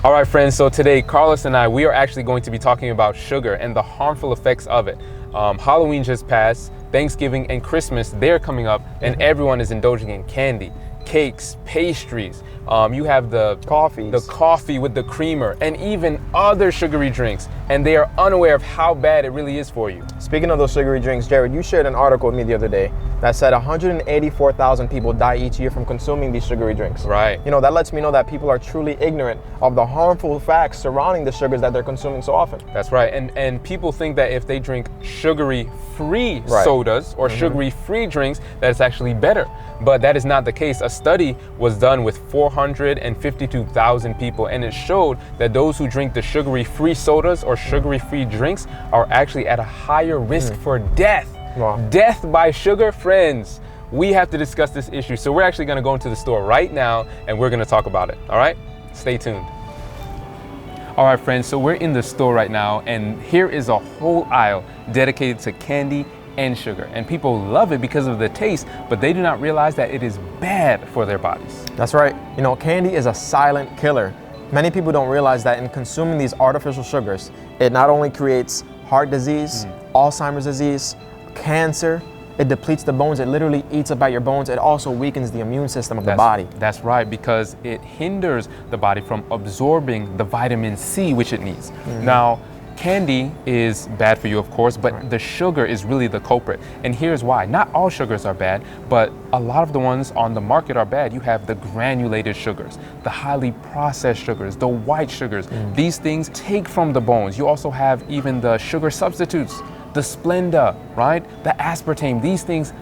All right, friends, so today, Carlos and we are actually going to be talking about sugar and the harmful effects of it. Halloween just passed, Thanksgiving and Christmas, they're coming up, and everyone is indulging in candy, cakes, pastries. You have the coffee with the creamer, and even other sugary drinks, and they are unaware of how bad it really is for you. Speaking of those sugary drinks, Jared, you shared an article with me the other day that said 184,000 people die each year from consuming these sugary drinks. Right. You know, that lets me know that people are truly ignorant of the harmful facts surrounding the sugars that they're consuming so often. That's right. And people think that if they drink sugary-free sodas or sugary-free drinks, that it's actually better. But that is not the case. A study was done with 452,000 people, and it showed that those who drink the sugary-free sodas or sugary-free drinks are actually at a higher risk for death. Wow. Death by sugar, friends. We have to discuss this issue. So we're actually going to go into the store right now, and we're going to talk about it. All right? Stay tuned. All right, friends. So we're in the store right now, and here is a whole aisle dedicated to candy and sugar, and people love it because of the taste, but they do not realize that it is bad for their bodies. That's right. You know, candy is a silent killer. Many people don't realize that in consuming these artificial sugars, it not only creates heart disease, Alzheimer's disease, cancer, it depletes the bones, it literally eats up at your bones, it also weakens the immune system of the body. That's right, because it hinders the body from absorbing the vitamin C which it needs. Now, candy is bad for you, of course, but the sugar is really the culprit. And here's why. Not all sugars are bad, but a lot of the ones on the market are bad. You have the granulated sugars, the highly processed sugars, the white sugars. These things take from the bones. You also have even the sugar substitutes, the Splenda, right? The aspartame. These things,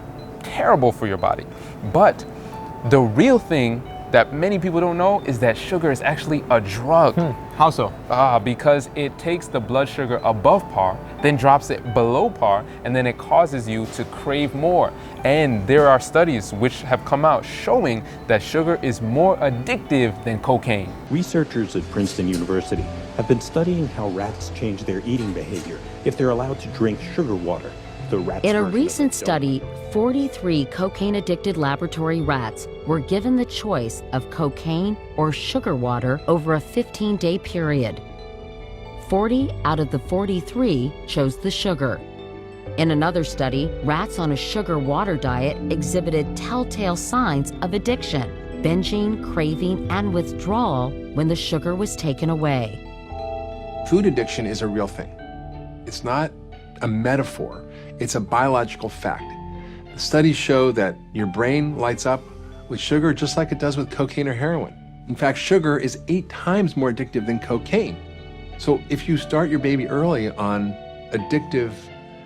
terrible for your body. But the real thing that many people don't know is that sugar is actually a drug. How so? Because it takes the blood sugar above par, then drops it below par, and then it causes you to crave more. And there are studies which have come out showing that sugar is more addictive than cocaine. Researchers at Princeton University have been studying how rats change their eating behavior if they're allowed to drink sugar water. In a recent study, 43 cocaine-addicted laboratory rats were given the choice of cocaine or sugar water over a 15-day period. 40 out of the 43 chose the sugar. In another study, rats on a sugar water diet exhibited telltale signs of addiction, binging, craving, and withdrawal when the sugar was taken away. Food addiction is a real thing. It's not a metaphor. It's a biological fact. The studies show that your brain lights up with sugar just like it does with cocaine or heroin. In fact, sugar is 8 times more addictive than cocaine. So if you start your baby early on addictive,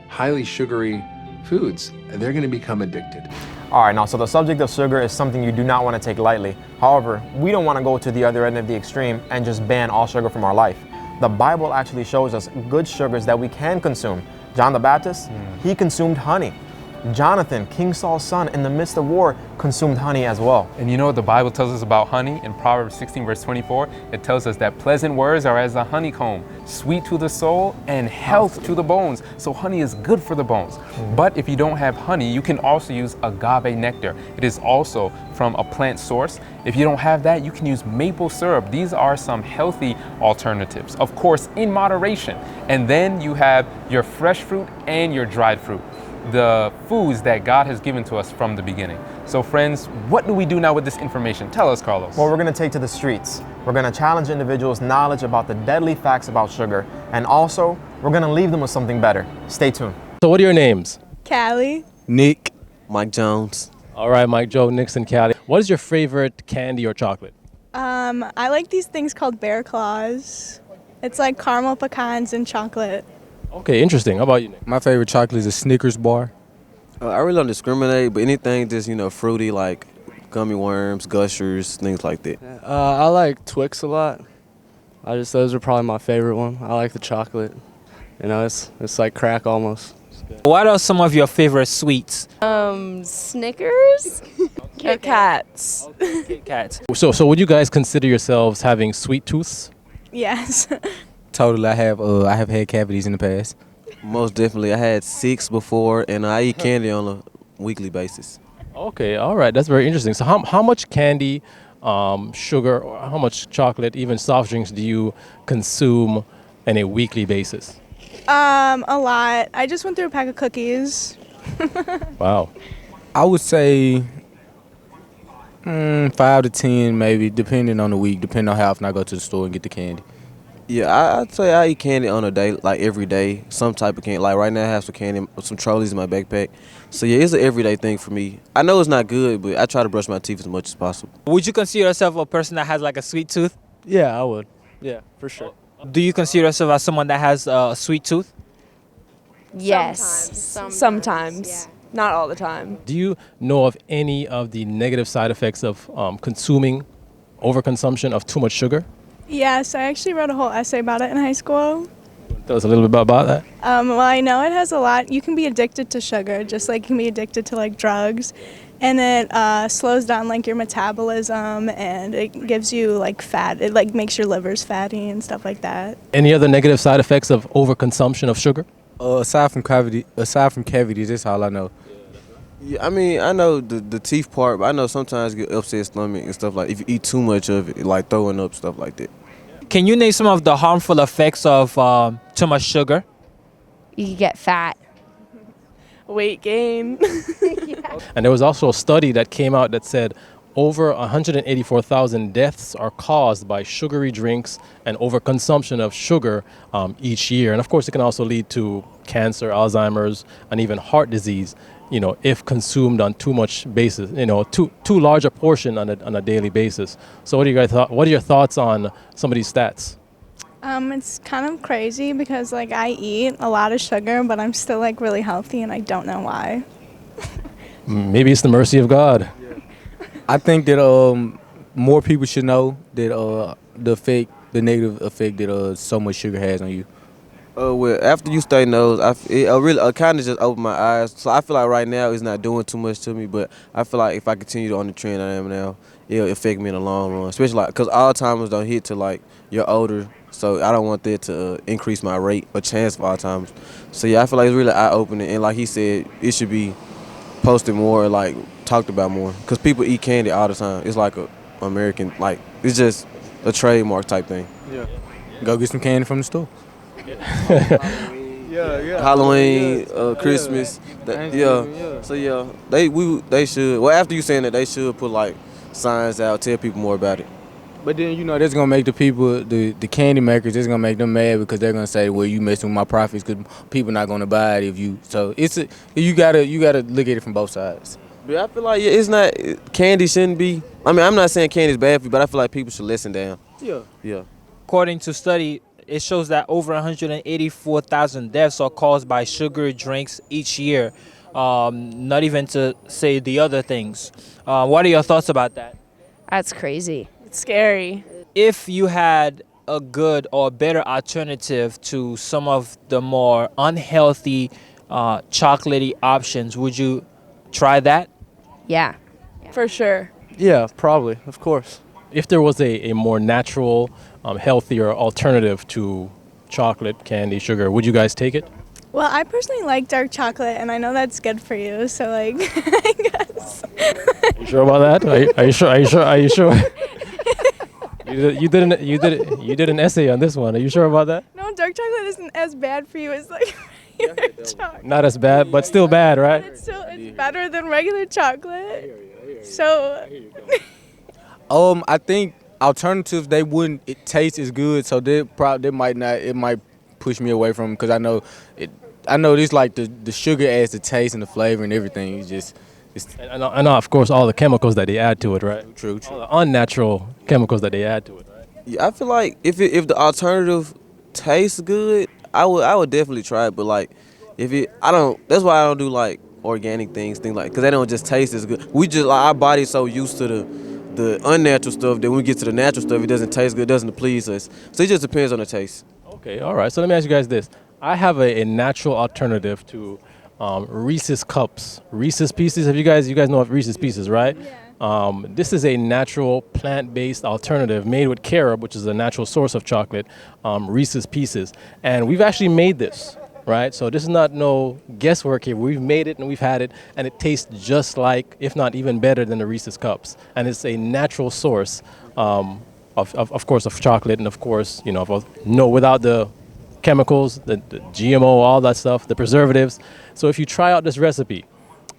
highly sugary foods, they're going to become addicted. All right, now, so the subject of sugar is something you do not want to take lightly. However, we don't want to go to the other end of the extreme and just ban all sugar from our life. The Bible actually shows us good sugars that we can consume. John the Baptist, he consumed honey. Jonathan, King Saul's son, in the midst of war, consumed honey as well. And you know what the Bible tells us about honey? In Proverbs 16, verse 24, it tells us that pleasant words are as a honeycomb, sweet to the soul and health to the bones. So honey is good for the bones. But if you don't have honey, you can also use agave nectar. It is also from a plant source. If you don't have that, you can use maple syrup. These are some healthy alternatives, of course, in moderation. And then you have your fresh fruit and your dried fruit, the foods that God has given to us from the beginning. So friends, what do we do now with this information? Tell us, Carlos. Well, we're going to take to the streets. We're going to challenge individuals' knowledge about the deadly facts about sugar, and also we're going to leave them with something better. Stay tuned. So what are your names? Callie. Nick. Mike Jones. All right, Mike, Joe, Nixon, Callie. What is your favorite candy or chocolate? I like these things called Bear Claws. It's like caramel pecans and chocolate. Okay, interesting. How about you, Nick? My favorite chocolate is a Snickers bar. I really don't discriminate, but anything just, fruity like gummy worms, Gushers, things like that. I like Twix a lot. Those are probably my favorite one. I like the chocolate. It's like crack almost. What are some of your favorite sweets? Snickers, Kit Kats. Okay, Kit Kats. So would you guys consider yourselves having sweet tooths? Yes. Totally, I have had cavities in the past. Most definitely, I had 6 before, and I eat candy on a weekly basis. Okay, all right, that's very interesting. So how much candy sugar, or how much chocolate, even soft drinks, do you consume on a weekly basis? A lot. I just went through a pack of cookies. Wow. I would say 5 to 10, maybe, depending on the week, depending on how often I go to the store and get the candy. Yeah, I'd say I eat candy on a day, like every day, some type of candy. Like right now I have some candy, some Trolleys in my backpack. So yeah, it's an everyday thing for me. I know it's not good, but I try to brush my teeth as much as possible. Would you consider yourself a person that has like a sweet tooth? Yeah, I would. Yeah, for sure. Do you consider yourself as someone that has a sweet tooth? Yes. Sometimes. Yeah. Not all the time. Do you know of any of the negative side effects of consuming overconsumption of too much sugar? Yes, I actually wrote a whole essay about it in high school. Tell us a little bit about that. Well, I know it has a lot. You can be addicted to sugar, just like you can be addicted to like drugs. And it slows down like your metabolism, and it gives you like fat. It like makes your livers fatty and stuff like that. Any other negative side effects of overconsumption of sugar? Aside from cavities, that's all I know. Yeah, I mean, I know the teeth part, but I know sometimes you get upset stomach and stuff like if you eat too much of it, like throwing up, stuff like that. Can you name some of the harmful effects of too much sugar? You can get fat. Weight gain. And there was also a study that came out that said over 184,000 deaths are caused by sugary drinks and overconsumption of sugar each year. And of course, it can also lead to cancer, Alzheimer's, and even heart disease, if consumed on too much basis, too large a portion on a daily basis. So what are your thoughts on some of these stats? It's kind of crazy because like I eat a lot of sugar, but I'm still like really healthy, and I don't know why. Maybe it's the mercy of God. I think that more people should know that the negative effect that so much sugar has on you. Well, after you study those, I kind of just opened my eyes. So I feel like right now it's not doing too much to me, but I feel like if I continue on the trend I am now, it'll affect me in the long run. Especially like because Alzheimer's don't hit till like you're older, so I don't want that to increase my rate or chance of Alzheimer's. So yeah, I feel like it's really eye-opening, and like he said, it should be posted more, like talked about more, because people eat candy all the time. It's like a American, like it's just a trademark type thing. Yeah. Go get some candy from the store. Halloween, Christmas, So yeah, they should. Well, after you saying that, they should put like signs out, tell people more about it. But then that's gonna make the people, the candy makers, it's gonna make them mad because they're gonna say, well, you messing with my profits because people not gonna buy it if you. So you gotta look at it from both sides. But I feel like it's not candy shouldn't be. I mean, I'm not saying candy is bad for you, but I feel like people should listen down. Yeah. According to study, it shows that over 184,000 deaths are caused by sugary drinks each year. Not even to say the other things. What are your thoughts about that? That's crazy. It's scary. If you had a good or better alternative to some of the more unhealthy chocolatey options, would you try that? Yeah. For sure. Yeah, probably. Of course. If there was a more natural, healthier alternative to chocolate, candy, sugar, would you guys take it? Well, I personally like dark chocolate, and I know that's good for you. So like, I guess. You sure about that? Are you sure? Are you sure? You did an essay on this one. Are you sure about that? No, dark chocolate isn't as bad for you as like regular chocolate. Not as bad, but still bad, right? But it's better than regular chocolate. So. I think alternatives they wouldn't taste as good, so it might push me away from them because I know this like the sugar adds the taste and the flavor and everything. And of course all the chemicals that they add to it, right? True. All the unnatural chemicals that they add to it, right? Yeah, I feel like if the alternative tastes good, I would definitely try it. But like that's why I don't do like organic things like because they don't just taste as good. We just like our body's so used to the unnatural stuff that when we get to the natural stuff, it doesn't taste good, it doesn't please us. So it just depends on the taste. Okay, all right. So let me ask you guys this. I have a natural alternative to Reese's Cups. Reese's Pieces. You guys know of Reese's Pieces, right? Yeah. This is a natural plant-based alternative made with carob, which is a natural source of chocolate, Reese's Pieces. And we've actually made this, right? So this is not no guesswork here. We've made it and we've had it, and it tastes just like, if not even better than the Reese's Cups. And it's a natural source, of course, of chocolate, and of course, you know, without the chemicals, the GMO, all that stuff, the preservatives. So if you try out this recipe,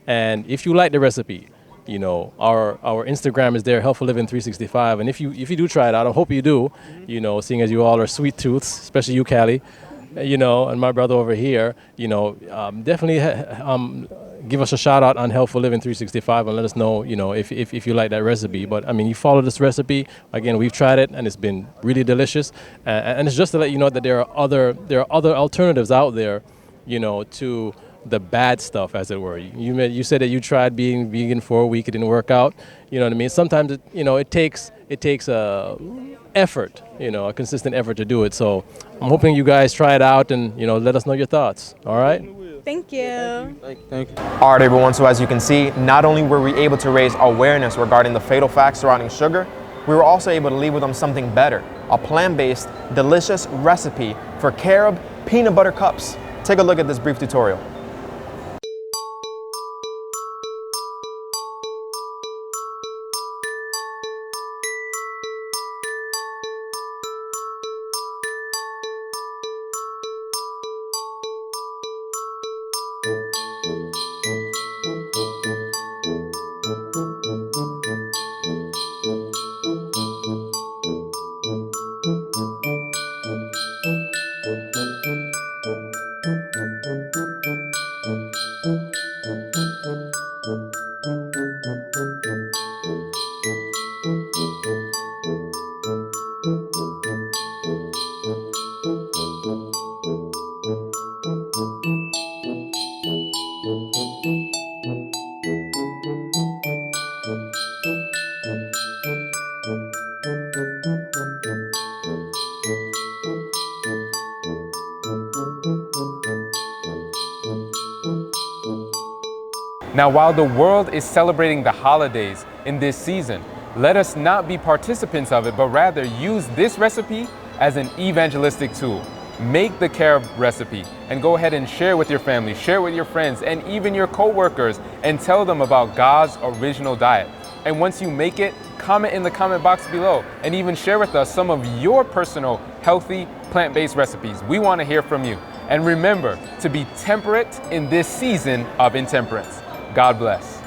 and if you like the recipe, you know, our Instagram is there, Healthful Living 365. And if you do try it out, I hope you do, you know, seeing as you all are sweet tooths, especially you, Callie, you know, and my brother over here, you know, definitely give us a shout out on Healthful Living 365 and let us know, you know, if you like that recipe. But I mean, you follow this recipe. Again, we've tried it and it's been really delicious. And it's just to let you know that there are other alternatives out there, you know, to the bad stuff, as it were. You said that you tried being vegan for a week, it didn't work out. You know what I mean? Sometimes it takes effort, you know, a consistent effort to do it. So I'm hoping you guys try it out and, you know, let us know your thoughts. All right? Thank you. Thank you. All right, everyone. So as you can see, not only were we able to raise awareness regarding the fatal facts surrounding sugar, we were also able to leave with them something better, a plant-based, delicious recipe for carob peanut butter cups. Take a look at this brief tutorial. Now, while the world is celebrating the holidays in this season, let us not be participants of it, but rather use this recipe as an evangelistic tool. Make the carob recipe and go ahead and share with your family, share with your friends, and even your co-workers, and tell them about God's original diet. And once you make it, comment in the comment box below and even share with us some of your personal healthy plant-based recipes. We want to hear from you. And remember to be temperate in this season of intemperance. God bless.